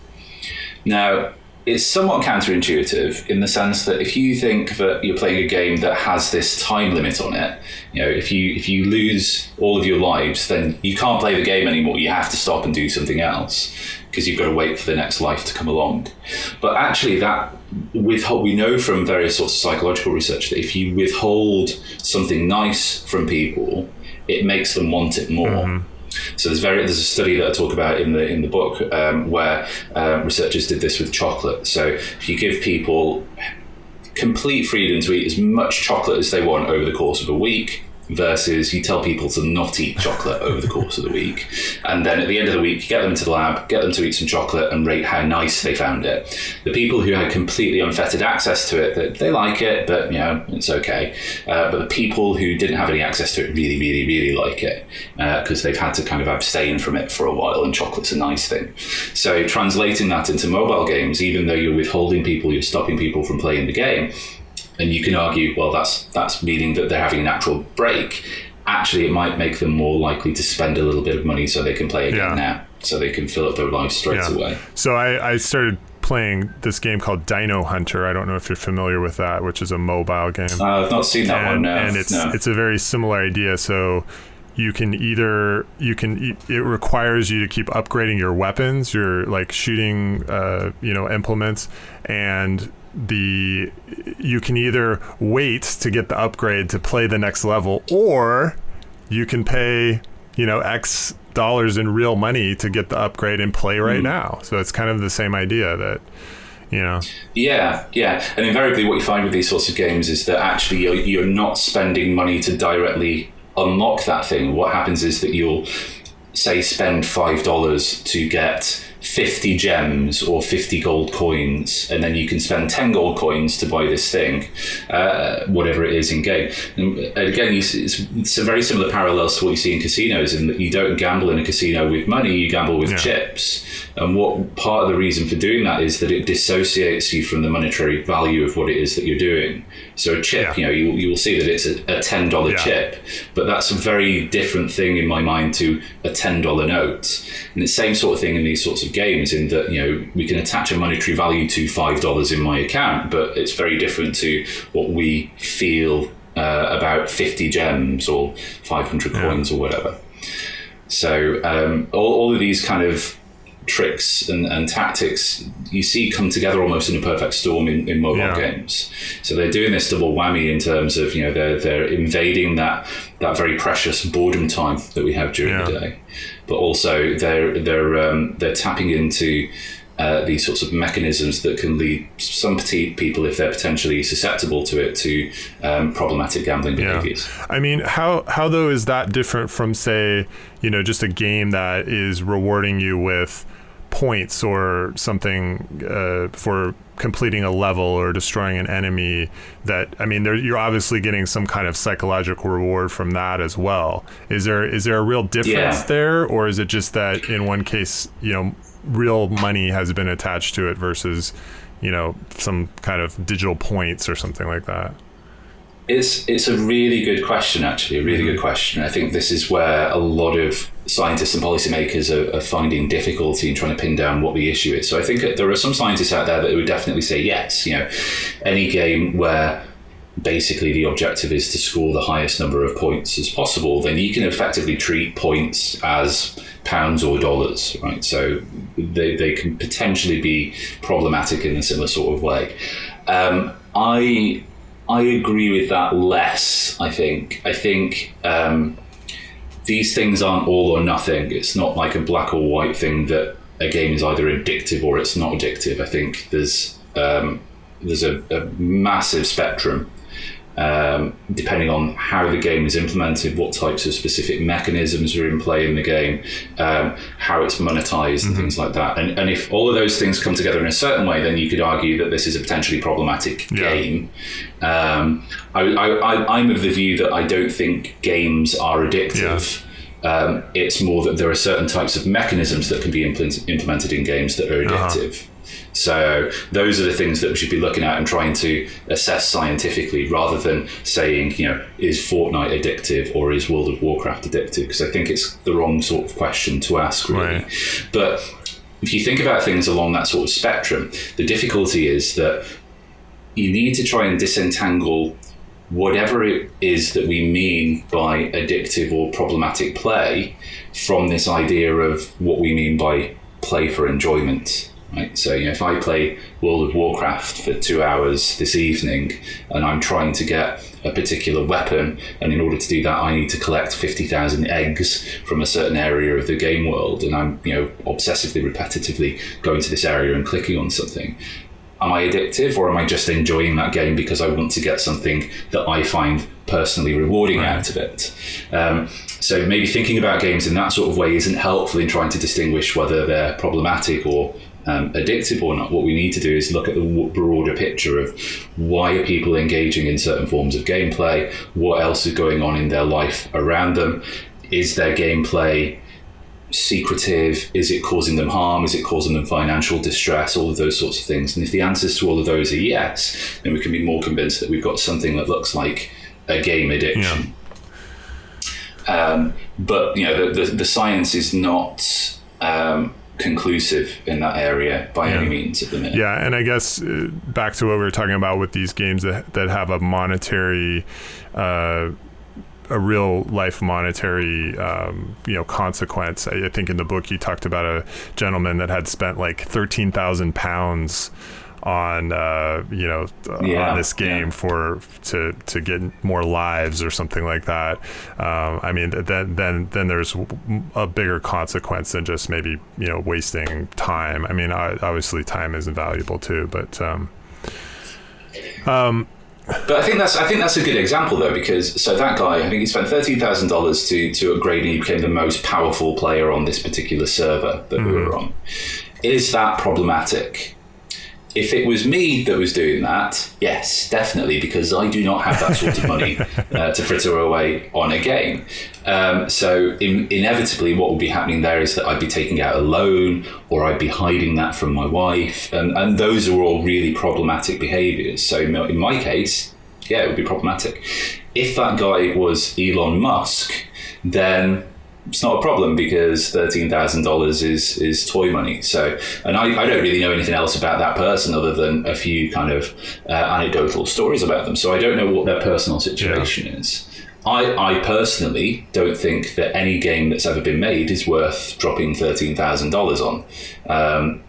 A: Now, it's somewhat counterintuitive in the sense that if you think that you're playing a game that has this time limit on it, if you lose all of your lives, then you can't play the game anymore. You have to stop and do something else, because you've got to wait for the next life to come along. But actually, we know from various sorts of psychological research that if you withhold something nice from people, it makes them want it more. Mm-hmm. So there's a study that I talk about in the book where researchers did this with chocolate. So if you give people complete freedom to eat as much chocolate as they want over the course of a week, versus you tell people to not eat chocolate over the course of the week, and then at the end of the week you get them into the lab, get them to eat some chocolate and rate how nice they found it. The people who had completely unfettered access to it, they like it, but it's okay, but the people who didn't have any access to it really, really, really like it, because they've had to kind of abstain from it for a while, and chocolate's a nice thing. So translating that into mobile games, even though you're withholding people, you're stopping people from playing the game, and you can argue, well, that's meaning that they're having a natural break. Actually, it might make them more likely to spend a little bit of money so they can play again now, so they can fill up their lives straight away. So
B: I started playing this game called Dino Hunter. I don't know if you're familiar with that, which is a mobile game.
A: I've not seen that one, no.
B: And it's a very similar idea. So it requires you to keep upgrading your weapons, your like shooting implements, and you can either wait to get the upgrade to play the next level, or you can pay X dollars in real money to get the upgrade and play right now. So it's kind of the same idea that Yeah, and invariably what you find with these sorts of games is that actually you're not spending money to directly unlock that thing. What happens is that you'll say spend $5 to get
A: 50 gems or 50 gold coins, and then you can spend 10 gold coins to buy this thing, whatever it is in game. And again, it's a very similar parallels to what you see in casinos, in that you don't gamble in a casino with money, you gamble with chips. And what part of the reason for doing that is that it dissociates you from the monetary value of what it is that you're doing. So a chip, you will see that it's a $10 chip, but that's a very different thing in my mind to a $10 note. And it's the same sort of thing in these sorts of games, in that, we can attach a monetary value to $5 in my account, but it's very different to what we feel about 50 gems or 500 coins or whatever. So all of these kind of tricks and tactics you see come together almost in a perfect storm in mobile games. So they're doing this double whammy in terms of they're invading that very precious boredom time that we have during the day, but also they're tapping into these sorts of mechanisms that can lead some people, if they're potentially susceptible to it, to problematic gambling behaviors.
B: I mean, how though is that different from, say, just a game that is rewarding you with points or something for completing a level or destroying an enemy? That, I mean, you're obviously getting some kind of psychological reward from that as well. Is there a real difference there, or is it just that in one case, real money has been attached to it versus, some kind of digital points or something like that?
A: It's a really good question, actually, a really good question. I think this is where a lot of scientists and policymakers are finding difficulty in trying to pin down what the issue is. So I think there are some scientists out there that would definitely say yes, any game where basically the objective is to score the highest number of points as possible, then you can effectively treat points as pounds or dollars, right? So they can potentially be problematic in a similar sort of way. I agree with that less, I think. I think these things aren't all or nothing. It's not like a black or white thing that a game is either addictive or it's not addictive. I think there's a massive spectrum, depending on how the game is implemented, what types of specific mechanisms are in play in the game, how it's monetized and things like that. And if all of those things come together in a certain way, then you could argue that this is a potentially problematic game. I'm of the view that I don't think games are addictive. It's more that there are certain types of mechanisms that can be implemented in games that are addictive. So those are the things that we should be looking at and trying to assess scientifically, rather than saying, is Fortnite addictive or is World of Warcraft addictive? Because I think it's the wrong sort of question to ask, really. Right. But if you think about things along that sort of spectrum, the difficulty is that you need to try and disentangle whatever it is that we mean by addictive or problematic play from this idea of what we mean by play for enjoyment. Right? So, if I play World of Warcraft for 2 hours this evening and I'm trying to get a particular weapon, and in order to do that I need to collect 50,000 eggs from a certain area of the game world, and I'm obsessively, repetitively going to this area and clicking on something, am I addictive, or am I just enjoying that game because I want to get something that I find personally rewarding out of it? So maybe thinking about games in that sort of way isn't helpful in trying to distinguish whether they're problematic or addictive or not. What we need to do is look at the broader picture of why are people engaging in certain forms of gameplay, what else is going on in their life around them, is their gameplay secretive, is it causing them harm, is it causing them financial distress, all of those sorts of things. And if the answers to all of those are yes, then we can be more convinced that we've got something that looks like a game addiction. But the science is not conclusive in that area by any means at the minute. Yeah,
B: and I guess back to what we were talking about with these games that have a monetary, a real life monetary, consequence. I think in the book you talked about a gentleman that had spent like £13,000 on on this game to get more lives or something like that. I mean, then there's a bigger consequence than just maybe wasting time. I mean, obviously time is invaluable too, but
A: I think that's a good example though, because that guy, I think he spent $13,000 to upgrade, and he became the most powerful player on this particular server that we were on. Is that problematic? If it was me that was doing that, yes, definitely, because I do not have that sort of money to fritter away on a game. So inevitably what would be happening there is that I'd be taking out a loan, or I'd be hiding that from my wife. And those are all really problematic behaviors. So in my case, yeah, it would be problematic. If that guy was Elon Musk, then it's not a problem, because $13,000 is toy money. So, and I don't really know anything else about that person other than a few kind of anecdotal stories about them. So I don't know what their personal situation is. I personally don't think that any game that's ever been made is worth dropping $13,000 on.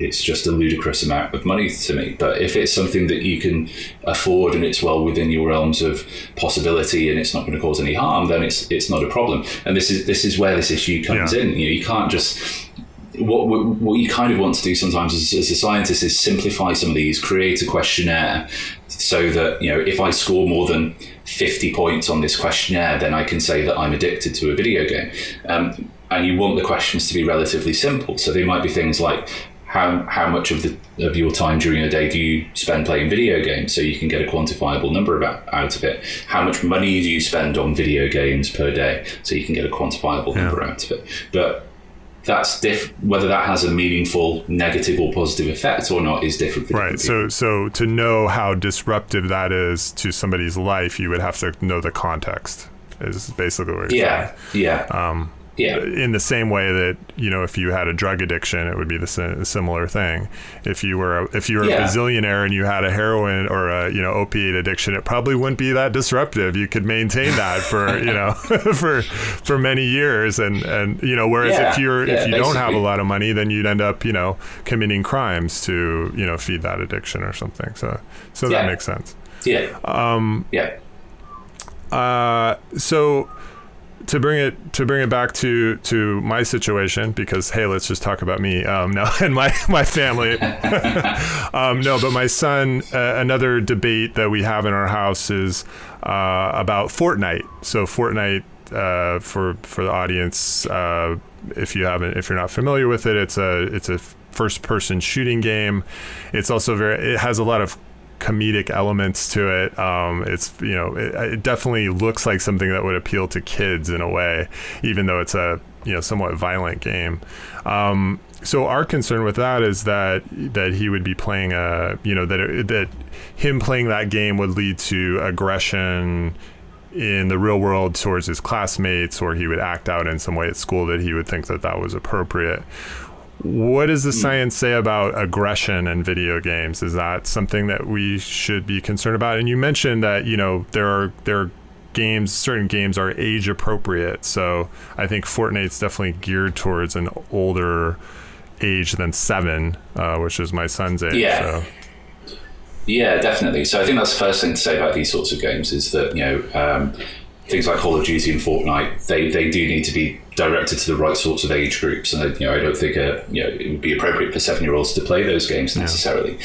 A: It's just a ludicrous amount of money to me. But if it's something that you can afford and it's well within your realms of possibility and it's not going to cause any harm, then it's not a problem. And this is where this issue comes in. You can't just... What you kind of want to do sometimes as a scientist is simplify some of these, create a questionnaire so that, if I score more than 50 points on this questionnaire, then I can say that I'm addicted to a video game. And you want the questions to be relatively simple. So they might be things like, how much of your time during a day do you spend playing video games, so you can get a quantifiable number out of it? How much money do you spend on video games per day, so you can get a quantifiable number out of it? But that's whether that has a meaningful negative or positive effect or not is different.
B: Right. So to know how disruptive that is to somebody's life, you would have to know the context, is basically what you're saying. Yeah. In the same way that, if you had a drug addiction, it would be the similar thing. If you were a bazillionaire and you had a heroin or a opiate addiction, it probably wouldn't be that disruptive. You could maintain that for for many years, and whereas if you don't have a lot of money, then you'd end up committing crimes to feed that addiction or something. So that makes sense. So to bring it back to my situation, because hey, let's just talk about me now and my family. But my son, another debate that we have in our house is about Fortnite. So Fortnite, for the audience, if you're not familiar with it, it's a first person shooting game. It's also it has a lot of comedic elements to it. It definitely looks like something that would appeal to kids in a way, even though it's a somewhat violent game. So our concern with that is that he would be playing that him playing that game would lead to aggression in the real world towards his classmates, or he would act out in some way at school that he would think that was appropriate. What does the science say about aggression in video games? Is that something that we should be concerned about? And you mentioned that, there are games, certain games are age appropriate. So I think Fortnite's definitely geared towards an older age than 7, which is my son's age.
A: Yeah.
B: So.
A: Yeah, definitely. So I think that's the first thing to say about these sorts of games is that, things like Call of Duty and Fortnite, they do need to be directed to the right sorts of age groups, and I don't think it would be appropriate for 7-year-olds to play those games necessarily,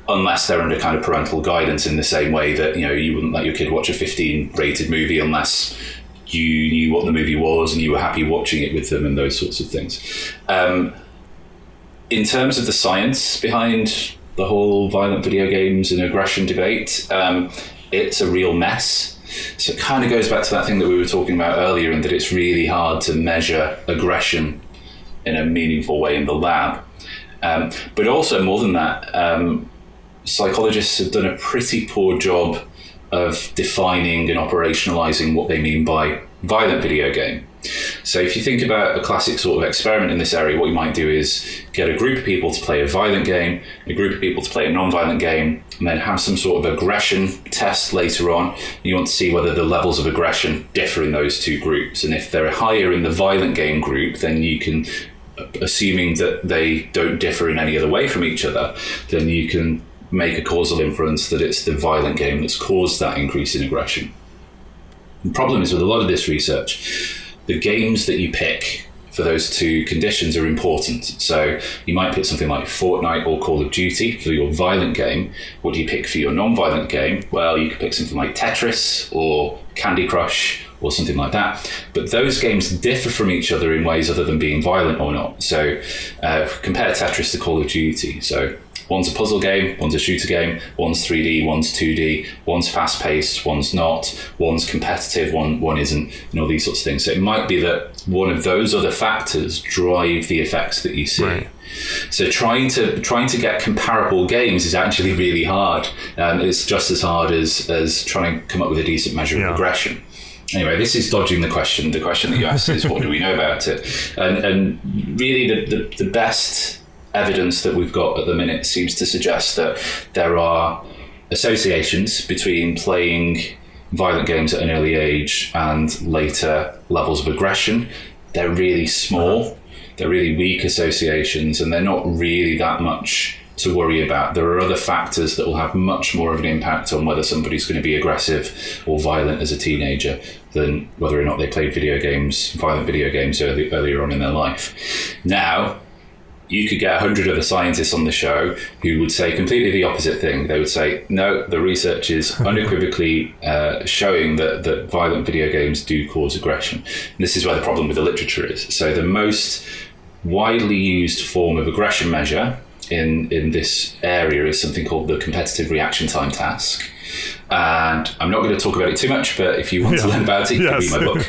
A: unless they're under kind of parental guidance, in the same way that you wouldn't let your kid watch a 15-rated movie unless you knew what the movie was and you were happy watching it with them, and those sorts of things. In terms of the science behind the whole violent video games and aggression debate, it's a real mess. So it kind of goes back to that thing that we were talking about earlier, in that it's really hard to measure aggression in a meaningful way in the lab. But also, more than that, psychologists have done a pretty poor job of defining and operationalizing what they mean by violent video game. So if you think about a classic sort of experiment in this area, what you might do is get a group of people to play a violent game, a group of people to play a non-violent game, and then have some sort of aggression test later on. You want to see whether the levels of aggression differ in those two groups. And if they're higher in the violent game group, then you can, assuming that they don't differ in any other way from each other, then you can make a causal inference that it's the violent game that's caused that increase in aggression. The problem is with a lot of this research, the games that you pick for those two conditions are important. So you might pick something like Fortnite or Call of Duty for your violent game. What do you pick for your non-violent game? Well, you could pick something like Tetris or Candy Crush or something like that. But those games differ from each other in ways other than being violent or not. So compare Tetris to Call of Duty. So one's a puzzle game, one's a shooter game, one's 3D, one's 2D, one's fast-paced, one's not, one's competitive, one isn't, and all these sorts of things. So it might be that one of those other factors drive the effects that you see. Right. So trying to get comparable games is actually really hard. It's just as hard as trying to come up with a decent measure of aggression. Anyway, this is dodging the question. The question that you asked is, what do we know about it? And really the best evidence that we've got at the minute seems to suggest that there are associations between playing violent games at an early age and later levels of aggression. They're really small, they're really weak associations, and they're not really that much to worry about. There are other factors that will have much more of an impact on whether somebody's going to be aggressive or violent as a teenager than whether or not they played violent video games earlier on in their life. Now, you could get 100 other scientists on the show who would say completely the opposite thing. They would say, no, the research is unequivocally showing that violent video games do cause aggression. And this is where the problem with the literature is. So the most widely used form of aggression measure in this area is something called the competitive reaction time task. And I'm not going to talk about it too much, but if you want to learn about it, you can read my book.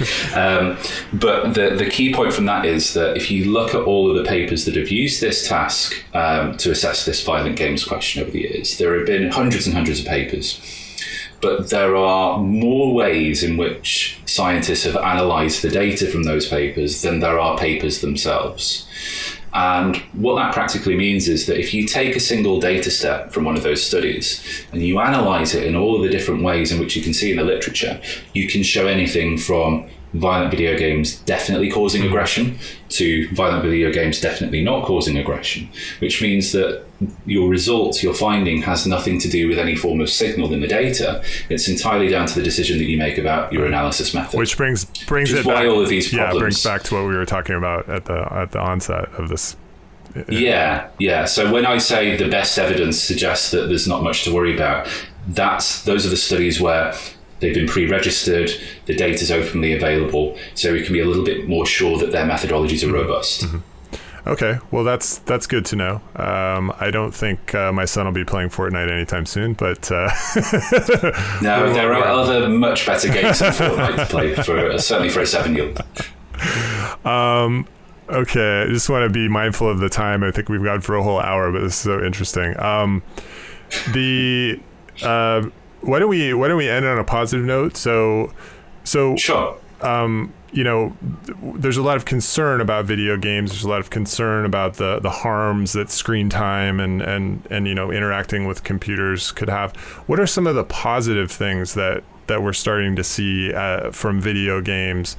A: But the key point from that is that if you look at all of the papers that have used this task to assess this violent games question over the years, there have been hundreds and hundreds of papers. But there are more ways in which scientists have analysed the data from those papers than there are papers themselves. And what that practically means is that if you take a single data set from one of those studies and you analyse it in all of the different ways in which you can see in the literature, you can show anything from violent video games definitely causing aggression to violent video games definitely not causing aggression, which means that your result, your finding, has nothing to do with any form of signal in the data. It's entirely down to the decision that you make about your analysis method.
B: Which brings it back. All of these problems. Brings back to what we were talking about at the onset of this.
A: Yeah. So when I say the best evidence suggests that there's not much to worry about, those are the studies where they've been pre-registered, the data's openly available, so we can be a little bit more sure that their methodologies are robust.
B: Mm-hmm. Okay, well that's good to know. I don't think my son will be playing Fortnite anytime soon, but
A: no, there are other much better games than Fortnite to play certainly for a 7-year-old.
B: Okay, I just want to be mindful of the time. I think we've gone for a whole hour, but this is so interesting. Why don't we end on a positive note? So
A: sure.
B: There's a lot of concern about video games. There's a lot of concern about the harms that screen time and interacting with computers could have. What are some of the positive things that we're starting to see from video games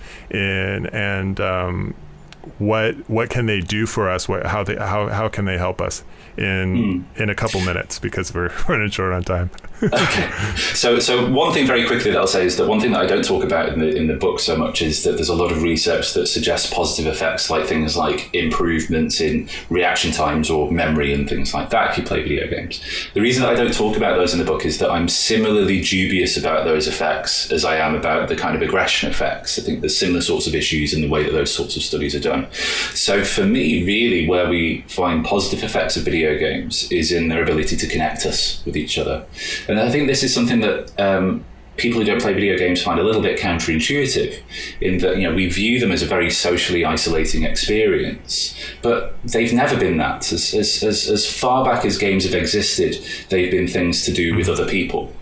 B: what can they do for us? How can they help us in a couple minutes, because we're running short on time.
A: Okay. So one thing very quickly that I'll say is that one thing that I don't talk about in the book so much is that there's a lot of research that suggests positive effects, like things like improvements in reaction times or memory and things like that if you play video games. The reason that I don't talk about those in the book is that I'm similarly dubious about those effects as I am about the kind of aggression effects. I think there's similar sorts of issues in the way that those sorts of studies are done. So for me, really, where we find positive effects of video games is in their ability to connect us with each other. And I think this is something that people who don't play video games find a little bit counterintuitive, in that we view them as a very socially isolating experience, but they've never been that. As far back as games have existed, they've been things to do with other people.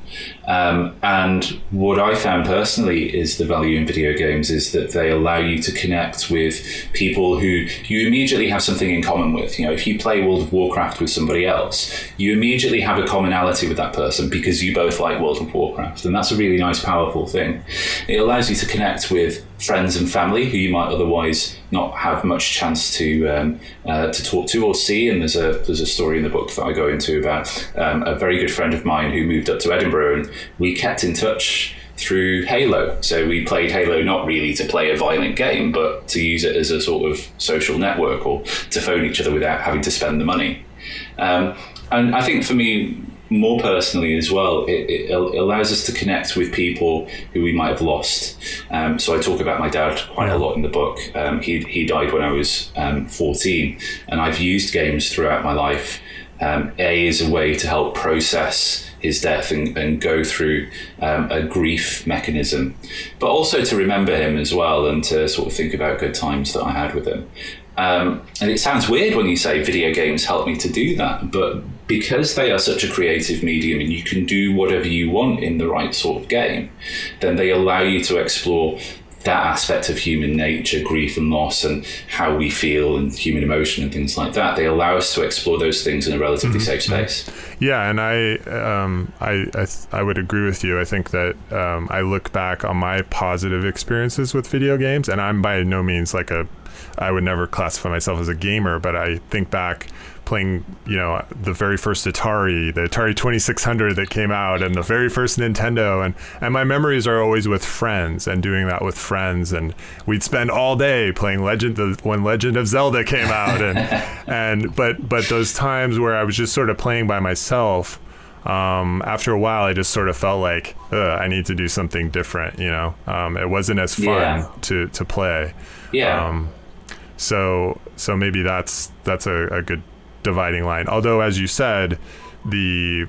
A: And what I found personally is the value in video games is that they allow you to connect with people who you immediately have something in common with. If you play World of Warcraft with somebody else, you immediately have a commonality with that person because you both like World of Warcraft, and that's a really nice, powerful thing. It allows you to connect with friends and family who you might otherwise not have much chance to talk to or see. And there's a story in the book that I go into about a very good friend of mine who moved up to Edinburgh, and we kept in touch through Halo. So we played Halo not really to play a violent game, but to use it as a sort of social network or to phone each other without having to spend the money. And I think for me, more personally as well, it allows us to connect with people who we might have lost. So I talk about my dad quite a lot in the book. He died when I was 14, and I've used games throughout my life, as a way to help process his death and go through a grief mechanism, but also to remember him as well, and to sort of think about good times that I had with him. And it sounds weird when you say video games help me to do that, but because they are such a creative medium and you can do whatever you want in the right sort of game, then they allow you to explore that aspect of human nature, grief and loss, and how we feel and human emotion and things like that. They allow us to explore those things in a relatively safe space.
B: Yeah, and I would agree with you. I think that I look back on my positive experiences with video games, and I'm by no means I would never classify myself as a gamer, but I think back playing, the very first Atari, the Atari 2600 that came out, and the very first Nintendo, and my memories are always with friends and doing that with friends, and we'd spend all day playing when Legend of Zelda came out, but those times where I was just sort of playing by myself, after a while I just sort of felt like I need to do something different. It wasn't as fun to play. So maybe that's a good dividing line. Although, as you said, there's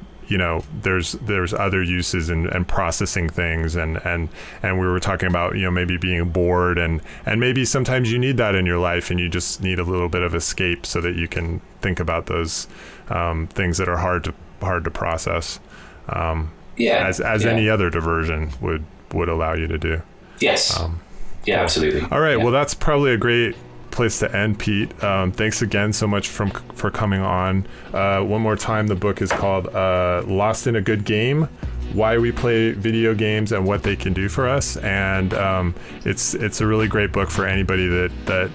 B: other uses and processing things, and we were talking about maybe being bored, and maybe sometimes you need that in your life, and you just need a little bit of escape so that you can think about those things that are hard to process. As any other diversion would allow you to do.
A: Yes. Absolutely.
B: All right. Well, that's probably a great place to end, Pete. Thanks again so much for coming on. One more time, the book is called Lost in a Good Game: Why We Play Video Games and What They Can Do for Us. And it's a really great book for anybody that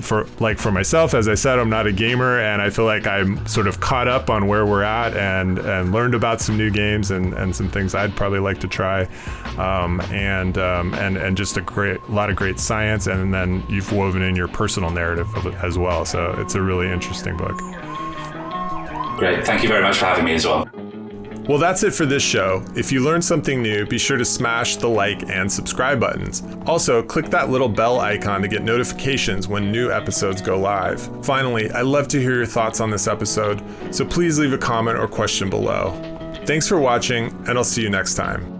B: for myself, as I said, I'm not a gamer, and I feel like I'm sort of caught up on where we're at, and learned about some new games and some things I'd probably like to try, and just a lot of great science, and then you've woven in your personal narrative of it as well. So it's a really interesting book.
A: Great. Thank you very much for having me as well.
B: Well, that's it for this show. If you learned something new, be sure to smash the like and subscribe buttons. Also, click that little bell icon to get notifications when new episodes go live. Finally, I'd love to hear your thoughts on this episode, so please leave a comment or question below. Thanks for watching, and I'll see you next time.